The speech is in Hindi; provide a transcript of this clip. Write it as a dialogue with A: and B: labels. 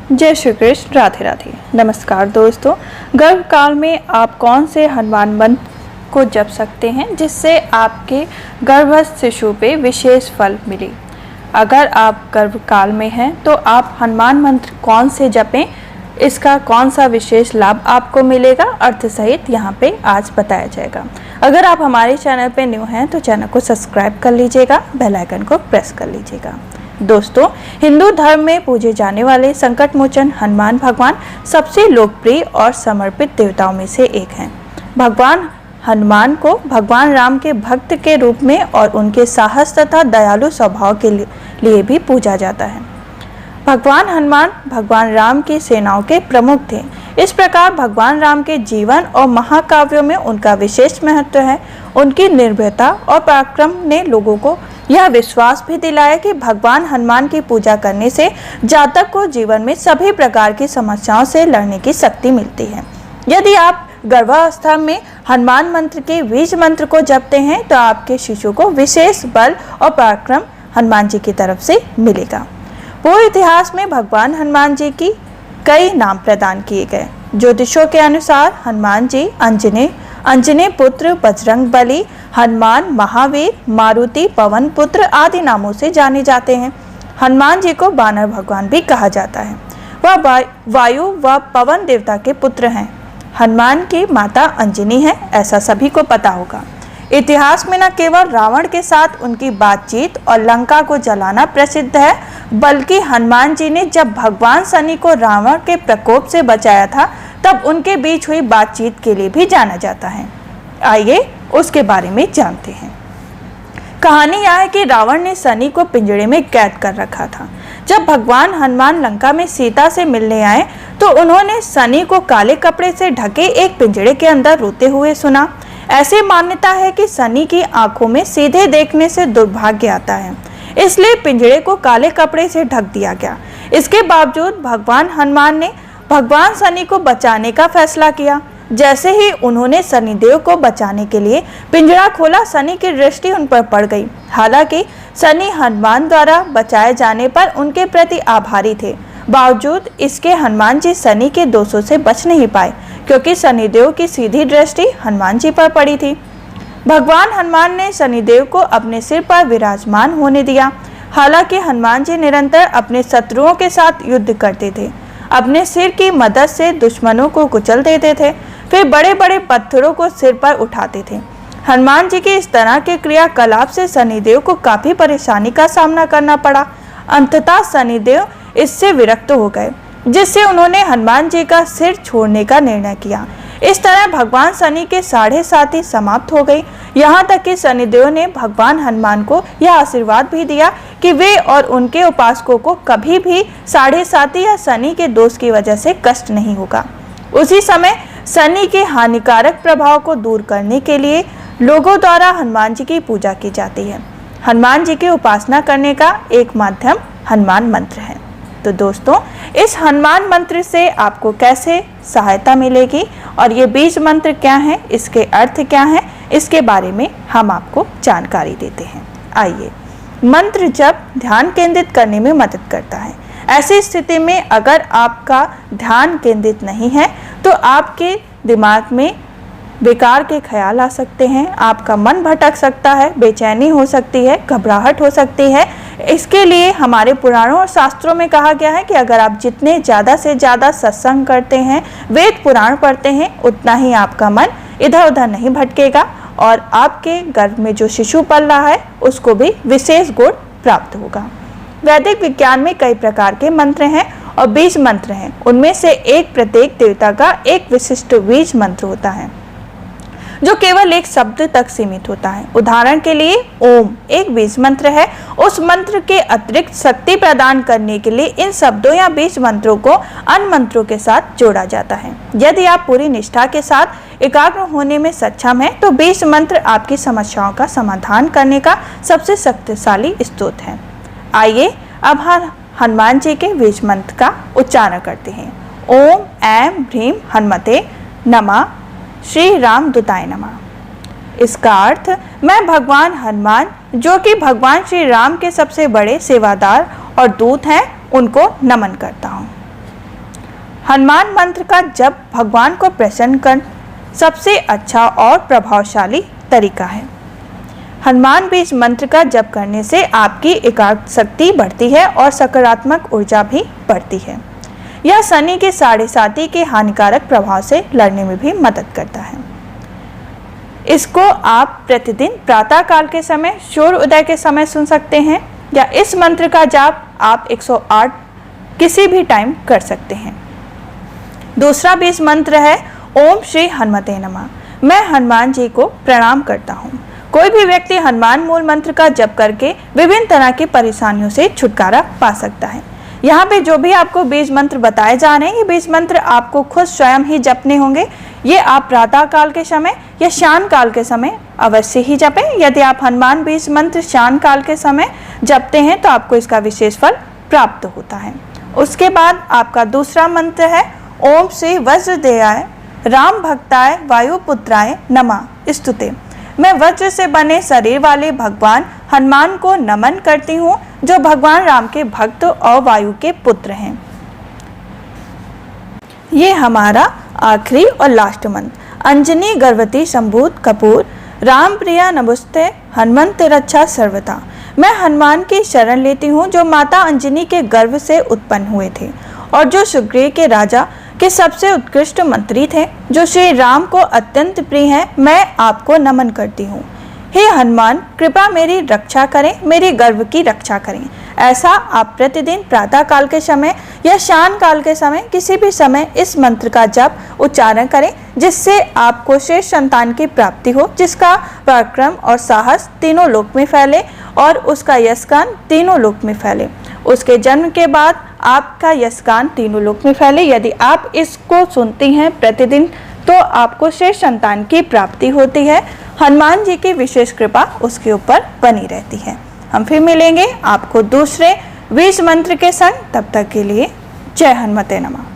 A: जय श्री कृष्ण। राधे राधे। नमस्कार दोस्तों, गर्भकाल में आप कौन से हनुमान मंत्र को जप सकते हैं जिससे आपके गर्भस्थ शिशु पे विशेष फल मिले। अगर आप गर्भकाल में हैं तो आप हनुमान मंत्र कौन से जपें, इसका कौन सा विशेष लाभ आपको मिलेगा, अर्थ सहित यहाँ पे आज बताया जाएगा। अगर आप हमारे चैनल पे न्यू हैं तो चैनल को सब्सक्राइब कर लीजिएगा, बेल आइकन को प्रेस कर लीजिएगा। दोस्तों, हिंदू धर्म में पूजे जाने वाले संकट मोचन हनुमान भगवान सबसे लोकप्रिय और समर्पित देवताओं में से एक हैं। भगवान हनुमान को भगवान राम के भक्त के रूप में और उनके साहस तथा दयालु स्वभाव के लिए भी पूजा जाता है। भगवान हनुमान भगवान राम की सेनाओं के प्रमुख थे। इस प्रकार भगवान राम के जीवन और महाकाव्यों में उनका विशेष महत्व है। उनकी निर्भयता और पराक्रम ने लोगों को यह विश्वास भी दिलाया कि भगवान हनुमान की पूजा करने से जातक को जीवन में सभी प्रकार की समस्याओं से लड़ने की शक्ति मिलती है। यदि आप गर्भावस्था में हनुमान मंत्र के बीज मंत्र को जपते हैं तो आपके शिशु को विशेष बल और पराक्रम हनुमान जी की तरफ से मिलेगा। पूरे इतिहास में भगवान हनुमान जी की कई नाम प्रदान किए गए। ज्योतिषों के अनुसार हनुमान जी अंजनी पुत्र, बजरंग बली, हनुमान, महावीर, मारुति, पवन पुत्र आदि नामों से जाने जाते हैं। हनुमान जी को वानर भगवान भी कहा जाता है। वह वायु व पवन देवता के पुत्र हैं। हनुमान की माता अंजनी है, ऐसा सभी को पता होगा। इतिहास में न केवल रावण के साथ उनकी बातचीत और लंका को जलाना प्रसिद्ध है, बल्कि हनुमान जी ने जब भगवान शनि को रावण के प्रकोप से बचाया था तब उनके बीच हुई बातचीत के लिए भी जाना जाता है। आइए उसके बारे में जानते हैं। कहानी यह है कि रावण ने शनि को पिंजड़े में कैद कर रखा था। जब भगवान हनुमान लंका में सीता से मिलने आए तो उन्होंने शनि को काले कपड़े से ढके एक पिंजड़े के अंदर रोते हुए सुना। ऐसी मान्यता है कि शनि की आंखों में सीधे देखने से दुर्भाग्य आता है, इसलिए पिंजड़े को काले कपड़े से ढक दिया गया। इसके बावजूद भगवान हनुमान ने भगवान शनि को बचाने का फैसला किया। जैसे ही उन्होंने शनिदेव को बचाने के लिए पिंजरा खोला, शनि की दृष्टि उन पर पड़ गई। हालांकि शनि हनुमान द्वारा बचाए जाने पर उनके प्रति आभारी थे, बावजूद इसके हनुमान जी शनि के दोषों से बच नहीं पाए, क्योंकि शनिदेव की सीधी दृष्टि हनुमान जी पर पड़ी थी। भगवान हनुमान ने शनिदेव को अपने सिर पर विराजमान होने दिया। हालांकि हनुमान जी निरंतर अपने शत्रुओं के साथ युद्ध करते थे, अपने सिर की मदद से दुश्मनों को कुचल देते थे, फिर बड़े बड़े पत्थरों को सिर पर उठाते थे। हनुमान जी के इस तरह के क्रियाकलाप से शनिदेव को काफी परेशानी का सामना करना पड़ा। अंततः शनिदेव इससे विरक्त हो गए, जिससे उन्होंने हनुमान जी का सिर छोड़ने का निर्णय किया। इस तरह भगवान शनि के 7.5 समाप्त हो गई। यहाँ तक कि शनिदेव ने भगवान हनुमान को यह आशीर्वाद भी दिया कि वे और उनके उपासकों को कभी भी 7.5 या शनि के दोष की वजह से कष्ट नहीं होगा। उसी समय शनि के हानिकारक प्रभाव को दूर करने के लिए लोगों द्वारा हनुमान जी की पूजा की जाती है। हनुमान जी की उपासना करने का एक माध्यम हनुमान मंत्र है। तो दोस्तों, इस हनुमान मंत्र से आपको कैसे सहायता मिलेगी और ये बीज मंत्र क्या है, इसके अर्थ क्या है, इसके बारे में हम आपको जानकारी देते हैं। आइए, मंत्र जप ध्यान केंद्रित करने में मदद करता है। ऐसी स्थिति में अगर आपका ध्यान केंद्रित नहीं है तो आपके दिमाग में बेकार के ख्याल आ सकते हैं, आपका मन भटक सकता है, बेचैनी हो सकती है, घबराहट हो सकती है। इसके लिए हमारे पुराणों और शास्त्रों में कहा गया है कि अगर आप जितने ज़्यादा से ज़्यादा सत्संग करते हैं, वेद पुराण पढ़ते हैं, उतना ही आपका मन इधर उधर नहीं भटकेगा और आपके गर्भ में जो शिशु पल रहा है उसको भी विशेष गुण प्राप्त होगा। वैदिक विज्ञान में कई प्रकार के मंत्र हैं और बीज मंत्र हैं। उनमें से एक प्रत्येक देवता का एक विशिष्ट बीज मंत्र होता है जो केवल एक शब्द तक सीमित होता है। उदाहरण के लिए ओम एक बीज मंत्र है। उस मंत्र के अतिरिक्त शक्ति प्रदान करने के लिए इन शब्दों या बीज मंत्रों को अन्य मंत्रों के साथ जोड़ा जाता है। यदि आप पूरी निष्ठा के साथ एकाग्र होने में सक्षम हैं तो बीज मंत्र आपकी समस्याओं का समाधान करने का सबसे शक्तिशाली स्रोत है। आइए अब हम हनुमान जी के बीज मंत्र का उच्चारण करते हैं। ओम ऐं ह्रीं हनुमते नमः, श्री राम दूताय नमः। इसका अर्थ, मैं भगवान हनुमान जो कि भगवान श्री राम के सबसे बड़े सेवादार और दूत हैं, उनको नमन करता हूँ। हनुमान मंत्र का जप भगवान को प्रसन्न कर सबसे अच्छा और प्रभावशाली तरीका है। हनुमान बीज मंत्र का जप करने से आपकी एकाग्र शक्ति बढ़ती है और सकारात्मक ऊर्जा भी बढ़ती है। यह शनि के 7.5 के हानिकारक प्रभाव से लड़ने में भी मदद करता है। इसको आप प्रतिदिन प्रातः काल के समय, सूर्य उदय के समय सुन सकते हैं, या इस मंत्र का जाप आप 108 किसी भी टाइम कर सकते हैं। दूसरा बीज मंत्र है ओम श्री हनुमते नमः। मैं हनुमान जी को प्रणाम करता हूँ। कोई भी व्यक्ति हनुमान मूल मंत्र का जप करके विभिन्न तरह की परेशानियों से छुटकारा पा सकता है। यहाँ पे जो भी आपको बीज मंत्र बताए जा रहे हैं, ये बीज मंत्र आपको खुद स्वयं ही जपने होंगे। ये आप प्रातः काल के समय या शाम काल के समय अवश्य ही जपें। यदि आप हनुमान बीज मंत्र शाम काल के समय जपते हैं तो आपको इसका विशेष फल प्राप्त होता है। उसके बाद आपका दूसरा मंत्र है ओम श्री वज्रदेहाय राम भक्ताय वायुपुत्राय नमः स्तुते। मैं वज्र से बने शरीर वाले भगवान हनुमान को नमन करती हूँ, जो भगवान राम के भक्त और वायु के पुत्र हैं। ये हमारा आखिरी और लास्ट मंत्र। अंजनी गर्भवती संभूत कपूर राम प्रिया नमस्ते हनुमंत रक्षा सर्वथा। मैं हनुमान की शरण लेती हूँ, जो माता अंजनी के गर्भ से उत्पन्न हुए थे और जो सुग्रीव के राजा के सबसे उत्कृष्ट मंत्री थे, जो श्री राम को अत्यंत प्रिय हैं। मैं आपको नमन करती हूँ। हे हनुमान, कृपा मेरी रक्षा करें, मेरे गर्भ की रक्षा करें। ऐसा आप प्रतिदिन प्रातः काल के समय या शाम काल के समय किसी भी समय इस मंत्र का जप उच्चारण करें, जिससे आपको श्रेष्ठ संतान की प्राप्ति हो, जिसका पराक्रम और साहस तीनों लोक में फैले और उसका यशगान तीनों लोक में फैले। उसके जन्म के बाद आपका यशगान तीनों लोक में फैले। यदि आप इसको सुनती हैं प्रतिदिन तो आपको श्रेष्ठ संतान की प्राप्ति होती है। हनुमान जी की विशेष कृपा उसके ऊपर बनी रहती है। हम फिर मिलेंगे आपको दूसरे बीज मंत्र के संग। तब तक के लिए जय हनुमते नमः।